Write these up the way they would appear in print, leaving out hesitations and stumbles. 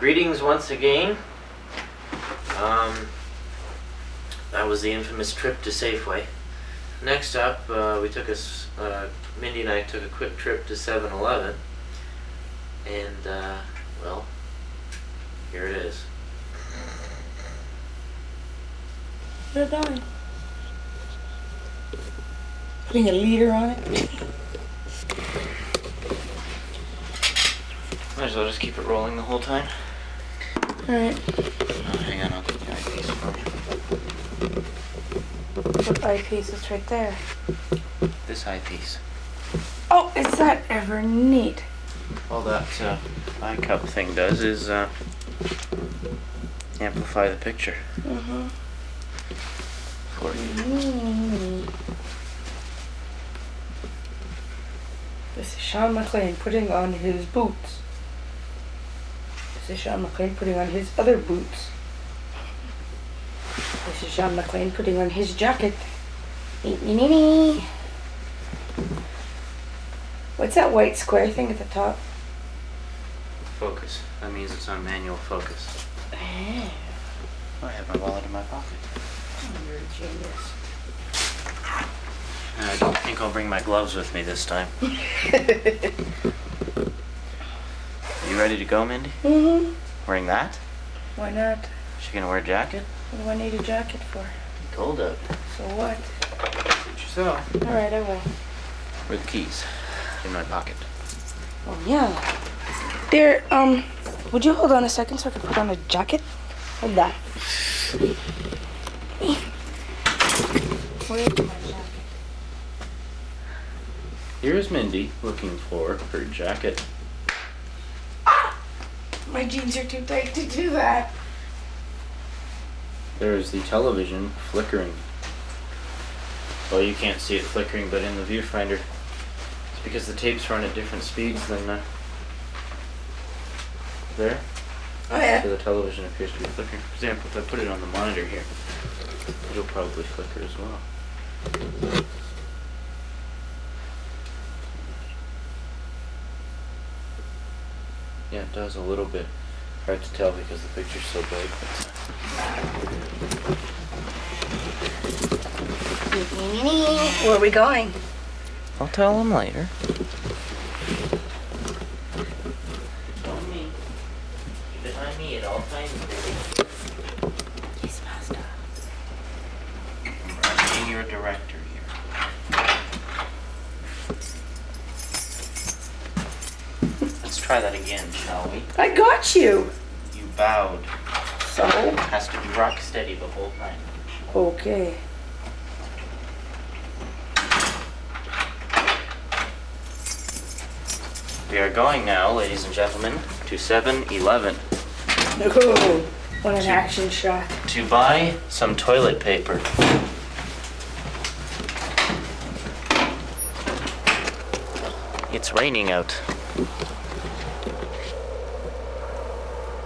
Greetings once again. That was the infamous trip to Safeway. Next up, Mindy and I took a quick trip to 7-Eleven. And, well, here it is. What are you doing? Putting a leader on it? Might as well just keep it rolling the whole time. Alright. Oh, hang on, I'll get the eyepiece for you. What eyepiece is right there? This eyepiece. Oh, is that ever neat? All that eye cup thing does is amplify the picture. Mm-hmm. For you. This is Sean McLean putting on his boots. This is Sean McLean putting on his other boots. This is Sean McLean putting on his jacket. What's that white square thing at the top? Focus. That means it's on manual focus. Oh, I have my wallet in my pocket. you're a genius. I don't think I'll bring my gloves with me this time. You ready to go, Mindy? Mm-hmm. Wearing that? Why not? Is she gonna wear a jacket? What do I need a jacket for? Cold out. So what? Suit yourself. Alright, I will. Where are the keys? In my pocket. Oh, yeah. There, would you hold on a second so I can put on a jacket? Hold that. Where's my jacket? Here's Mindy looking for her jacket. My jeans are too tight to do that. There's the television flickering. Well, you can't see it flickering, but in the viewfinder, it's because the tapes run at different speeds than there. Oh, yeah. So the television appears to be flickering. For example, if I put it on the monitor here, it'll probably flicker as well. Yeah, it does a little bit. Hard to tell because the picture's so big. Where are we going? I'll tell him later. Don't me. Keep it on me at all times, baby. He's master. I'm being your director here. Let's try that again, shall we? I got you. You bowed. So? It has to be rock steady the whole time. Okay. We are going now, ladies and gentlemen, to 7-Eleven Ooh, what an action shot. to buy some toilet paper. It's raining out.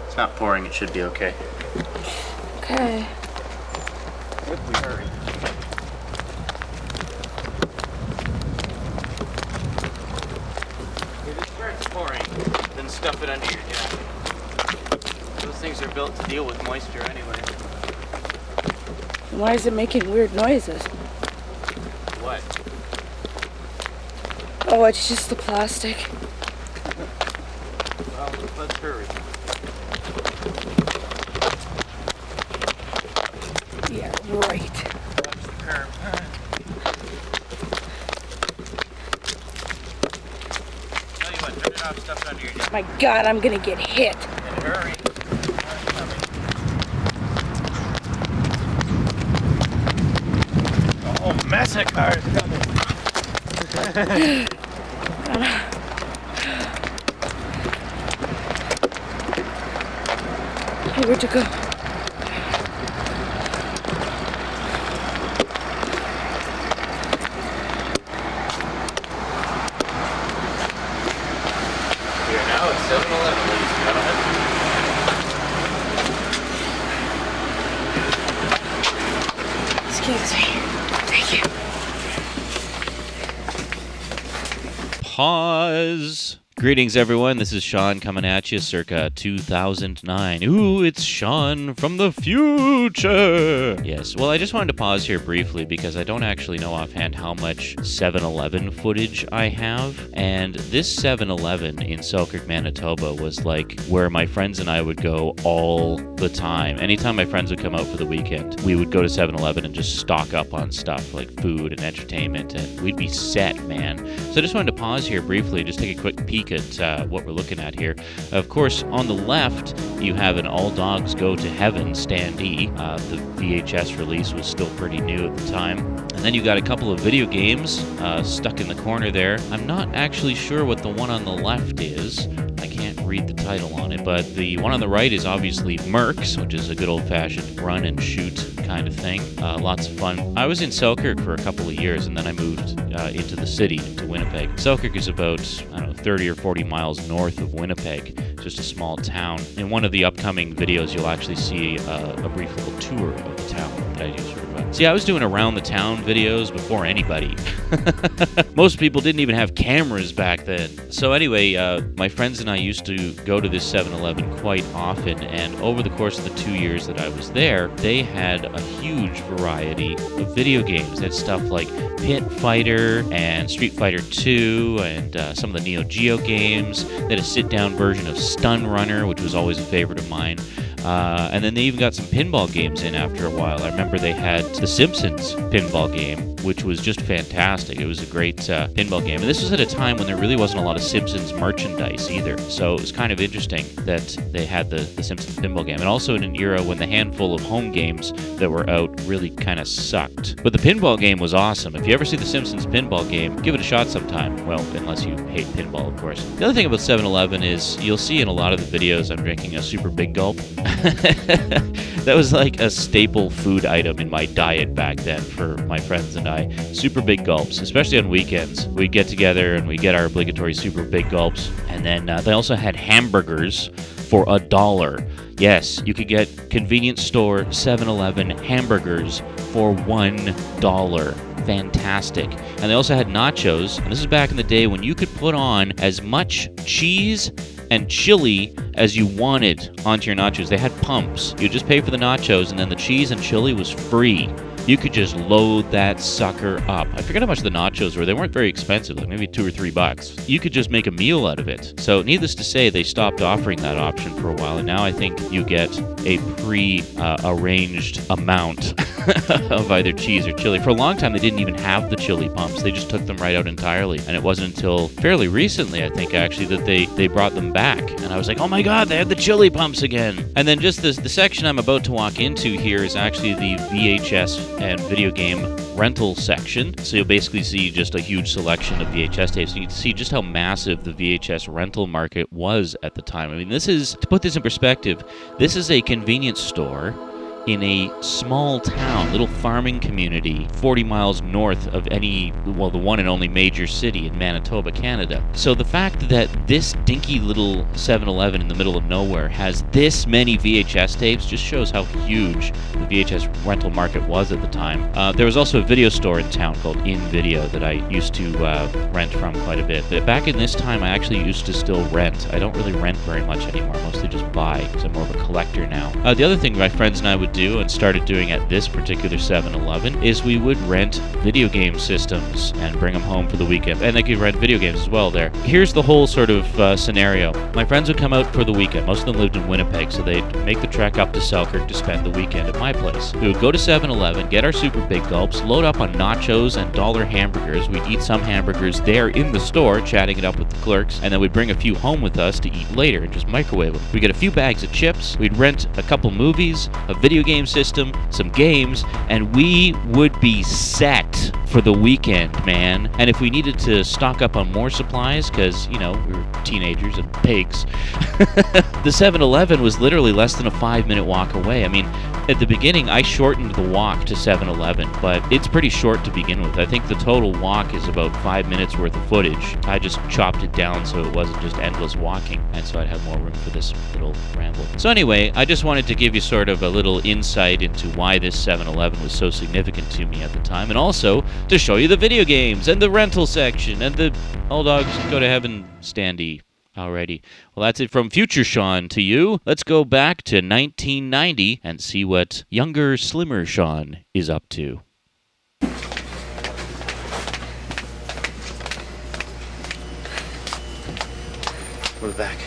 It's not pouring, it should be okay. Okay. If we hurry. If it starts pouring, then stuff it under your jacket. Those things are built to deal with moisture anyway. Why is it making weird noises? What? Oh, it's just the plastic. Well, let's hurry. Yeah, right. Watch the curb. Tell you what, turn it off, stuff it under your jacket. My God, I'm gonna get hit. And hurry. Car's coming. Oh, massive car is coming. Hey, where'd you go? We are now at 7-Eleven, ladies and gentlemen. Excuse me. Thank you. Pause. Greetings, everyone. This is Sean coming at you circa 2009. Ooh, it's Sean from the future. Yes, well, I just wanted to pause here briefly because I don't actually know offhand how much 7-Eleven footage I have. And this 7-Eleven in Selkirk, Manitoba was like where my friends and I would go all the time. Anytime my friends would come out for the weekend, we would go to 7-Eleven and just stock up on stuff like food and entertainment, and we'd be set, man. So I just wanted to pause here briefly, just take a quick peek at what we're looking at here. Of course, on the left, you have an All Dogs Go to Heaven Standee. The VHS release was still pretty new at the time. And then you got a couple of video games stuck in the corner there. I'm not actually sure what the one on the left is. I can't read the title on it, but the one on the right is obviously Mercs, which is a good old-fashioned run and shoot kind of thing. Lots of fun. I was in Selkirk for a couple of years, and then I moved into the city, into Winnipeg. Selkirk is about, 30 or 40 miles north of Winnipeg, just a small town. In one of the upcoming videos, you'll actually see a brief little tour of the town that I do sort of. See, I was doing around the town videos before anybody. Most people didn't even have cameras back then. So anyway, my friends and I used to go to this 7-Eleven quite often, and over the course of the 2 years that I was there, they had a huge variety of video games. They had stuff like Pit Fighter and Street Fighter 2 and some of the Neo Geo games. They had a sit-down version of Stun Runner, which was always a favorite of mine. And then they even got some pinball games in after a while. I remember they had the Simpsons pinball game, which was just fantastic. It was a great pinball game. And this was at a time when there really wasn't a lot of Simpsons merchandise either. So it was kind of interesting that they had the Simpsons pinball game. And also in an era when the handful of home games that were out really kind of sucked. But the pinball game was awesome. If you ever see the Simpsons pinball game, give it a shot sometime. Well, unless you hate pinball, of course. The other thing about 7-Eleven is you'll see in a lot of the videos I'm drinking a Super Big Gulp. That was like a staple food item in my diet back then for my friends and I. Super Big Gulps, especially on weekends. We'd get together and we'd get our obligatory Super Big Gulps. And then they also had hamburgers for $1. Yes, you could get convenience store 7-Eleven hamburgers for $1. Fantastic. And they also had nachos. And this is back in the day when you could put on as much cheese and chili as you wanted onto your nachos. They had pumps. You just pay for the nachos, and then the cheese and chili was free. You could just load that sucker up. I forget how much the nachos were. They weren't very expensive, like maybe $2 or $3. You could just make a meal out of it. So needless to say, they stopped offering that option for a while, and now I think you get a pre-arranged amount of either cheese or chili. For a long time, they didn't even have the chili pumps. They just took them right out entirely. And it wasn't until fairly recently, I think, actually, that they brought them back. And I was like, oh my God, they have the chili pumps again. And then just the section I'm about to walk into here is actually the VHS and video game rental section. So you'll basically see just a huge selection of VHS tapes. You can see just how massive the VHS rental market was at the time. I mean, this is, to put this in perspective, this is a convenience store in a small town, little farming community, 40 miles north of the one and only major city in Manitoba, Canada. So the fact that this dinky little 7-Eleven in the middle of nowhere has this many VHS tapes just shows how huge the VHS rental market was at the time. There was also a video store in town called In Video that I used to rent from quite a bit. But back in this time, I actually used to still rent. I don't really rent very much anymore, mostly just buy, because I'm more of a collector now. The other thing my friends and I would do, and started doing at this particular 7-Eleven, is we would rent video game systems and bring them home for the weekend. And they could rent video games as well there. Here's the whole sort of scenario. My friends would come out for the weekend. Most of them lived in Winnipeg, so they'd make the trek up to Selkirk to spend the weekend at my place. We would go to 7-Eleven, get our Super Big Gulps, load up on nachos and dollar hamburgers. We'd eat some hamburgers there in the store, chatting it up with the clerks, and then we'd bring a few home with us to eat later and just microwave them. We'd get a few bags of chips, we'd rent a couple movies, a video game system, some games, and we would be set for the weekend, man. And if we needed to stock up on more supplies, because, we were teenagers and pigs, the 7-Eleven was literally less than a 5-minute walk away. I mean, at the beginning, I shortened the walk to 7-Eleven, but it's pretty short to begin with. I think the total walk is about 5 minutes worth of footage. I just chopped it down so it wasn't just endless walking, and so I'd have more room for this little ramble. So anyway, I just wanted to give you sort of a little insight into why this 7-Eleven was so significant to me at the time, and also to show you the video games and the rental section and the All Dogs Go to Heaven Standee. Alrighty. Well, that's it from Future Sean to you. Let's go back to 1990 and see what younger, slimmer Sean is up to. We're back.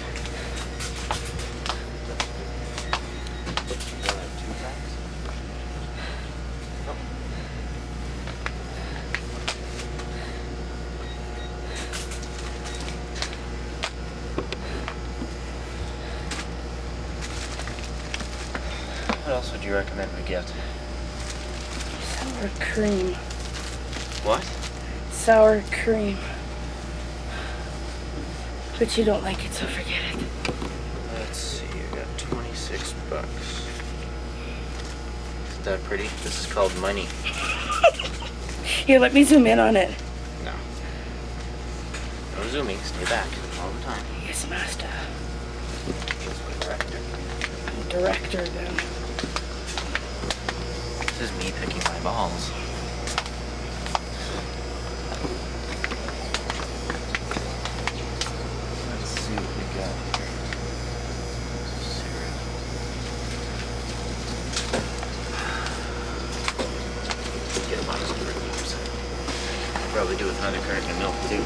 What else would you recommend we get? Sour cream. What? Sour cream. But you don't like it, so forget it. Let's see, I got $26. Isn't that pretty? This is called money. Here, let me zoom in on it. No. No zooming, stay back all the time. Yes, master. Here's my director. Director, then. This is me picking my balls. Let's see what we got here. Cereal. Get a box of Fruit Loops. Probably do with another carton of milk too.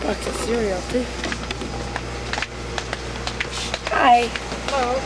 Box of cereal, too. Hi. Hello.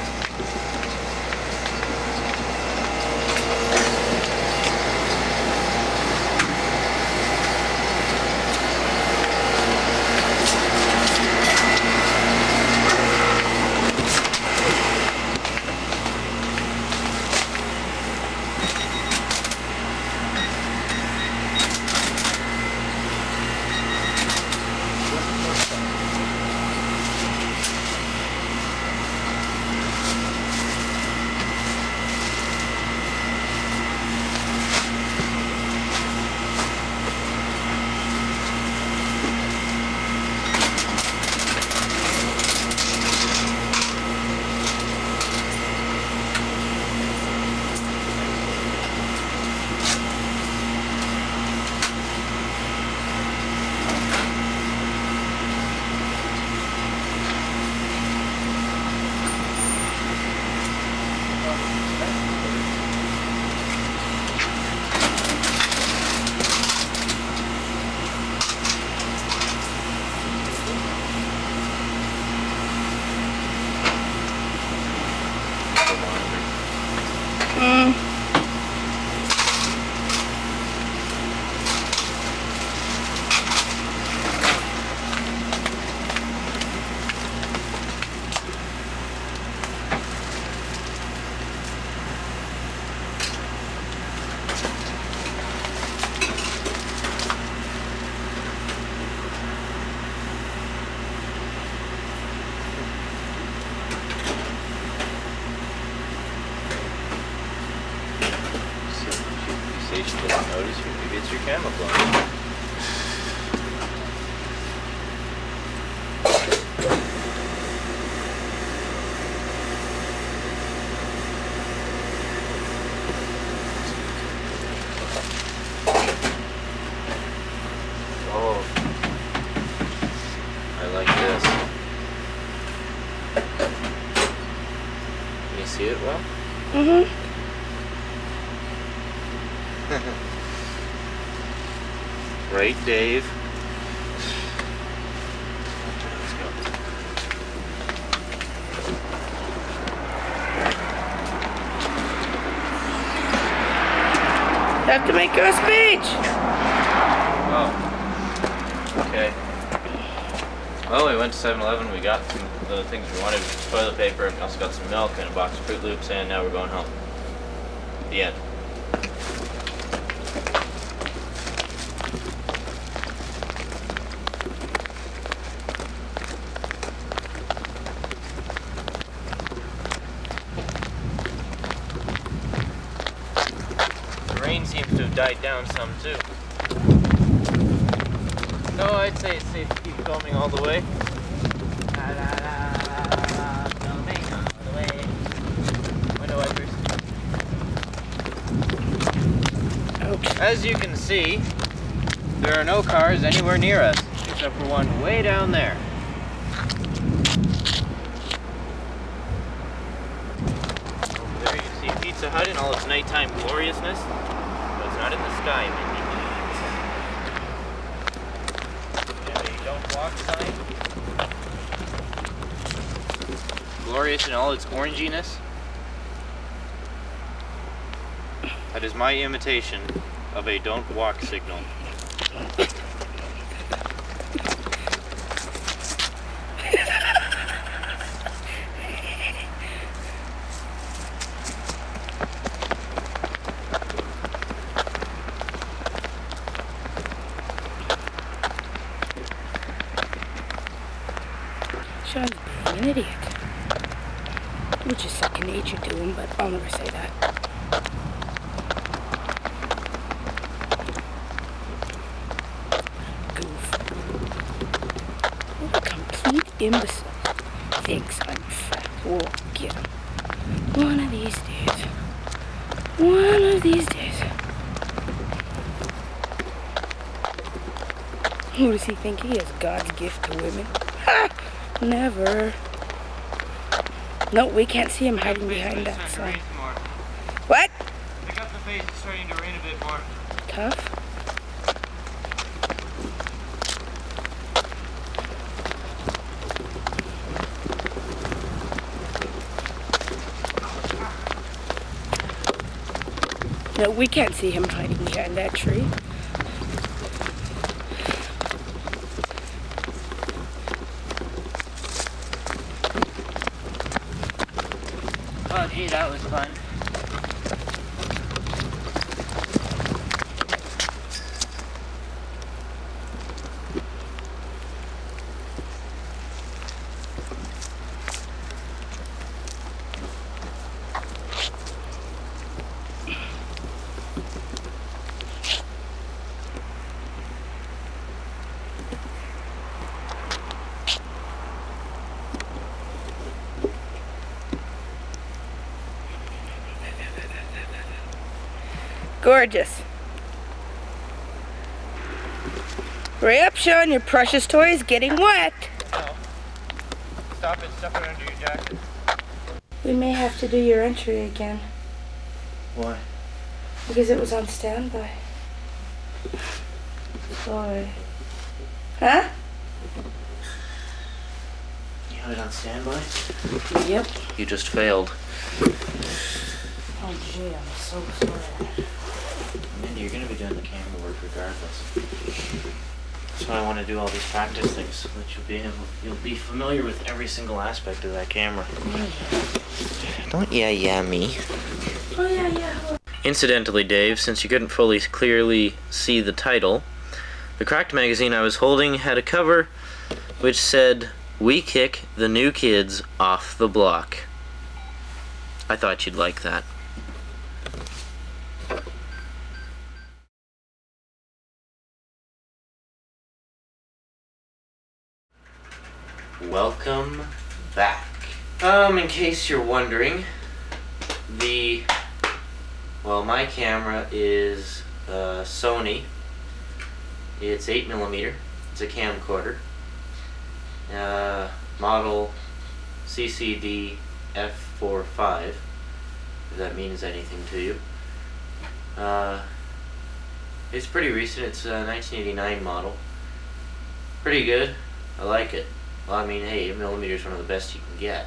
Station didn't notice you. Maybe it's your camouflage. Oh, I like this. Can you see it well? Mm-hmm. Right, Dave? Let's go. Have to make your speech. Oh. Okay. Well, we went to 7-Eleven. We got some of the things we wanted, which is toilet paper, and we also got some milk and a box of Fruit Loops, and now we're going home. The end. The rain seems to have died down some too. No, I'd say it's safe to keep filming all the way. La, la, la, la, la, filming all the way. Window wipers. Ouch. As you can see, there are no cars anywhere near us, except for one way down there. to hide in all its nighttime gloriousness, but it's not in the sky, Mindy. There's a don't walk sign. Glorious in all its oranginess. That is my imitation of a don't walk signal. Sean's being an idiot. Which is second nature to him, but I'll never say that. Goof. What a complete imbecile. Thinks I'm fat. We'll get him. One of these days. One of these days. Who does he think he is? God's gift to women? Ha! Never. No, we can't see him hiding behind that sign. What? Pick up the face, it's starting to rain a bit more. Tough? No, we can't see him hiding behind that tree. Oh gee, that was fun. Gorgeous. Hurry up, Sean. Your precious toy is getting wet. No. Stop it, stuff it under your jacket. We may have to do your entry again. Why? Because it was on standby. Sorry. Huh? You had it on standby? Yep. You just failed. Oh, gee, I'm so sorry. Mindy, you're going to be doing the camera work regardless. That's why I want to do all these practice things, so that you'll be familiar with every single aspect of that camera. Don't yeah me. Oh, yeah. Incidentally, Dave, since you couldn't fully clearly see the title, the Cracked magazine I was holding had a cover which said, "We kick the new kids off the block." I thought you'd like that. Welcome back. In case you're wondering, my camera is Sony. It's 8mm. It's a camcorder. Model CCD F45, if that means anything to you. It's pretty recent. It's a 1989 model. Pretty good. I like it. Well, I mean, hey, 8mm is one of the best you can get.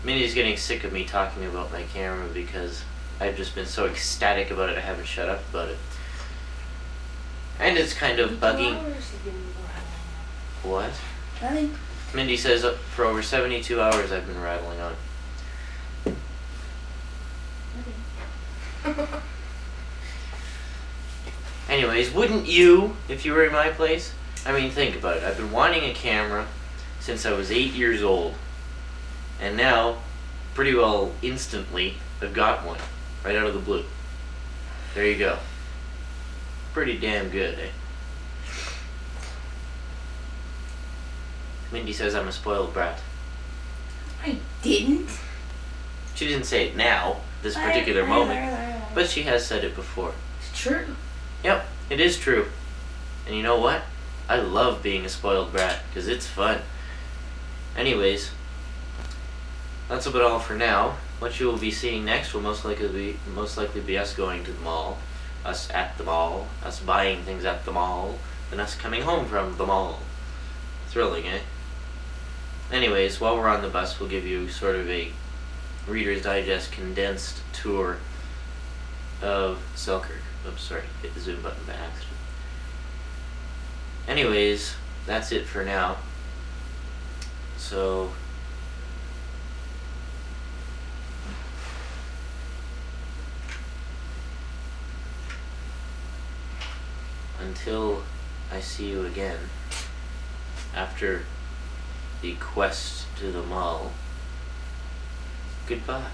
Minnie's getting sick of me talking about my camera because I've just been so ecstatic about it I haven't shut up about it. And it's kind of bugging. What? Nothing. Mindy says for over 72 hours I've been rattling on it. Anyways, wouldn't you if you were in my place? I mean, think about it. I've been wanting a camera since I was 8 years old. And now, pretty well instantly, I've got one. Right out of the blue. There you go. Pretty damn good, eh? Mindy says I'm a spoiled brat. I didn't. She didn't say it now, this particular moment, but she has said it before. It's true. Yep, it is true. And you know what? I love being a spoiled brat, because it's fun. Anyways, that's about all for now. what you will be seeing next will most likely be us going to the mall, us at the mall, us buying things at the mall, and us coming home from the mall. Thrilling, eh? Anyways, while we're on the bus, we'll give you sort of a Reader's Digest condensed tour of Selkirk. Oops, sorry, hit the zoom button by accident. Anyways, that's it for now. So, until I see you again after the quest to the mall, goodbye.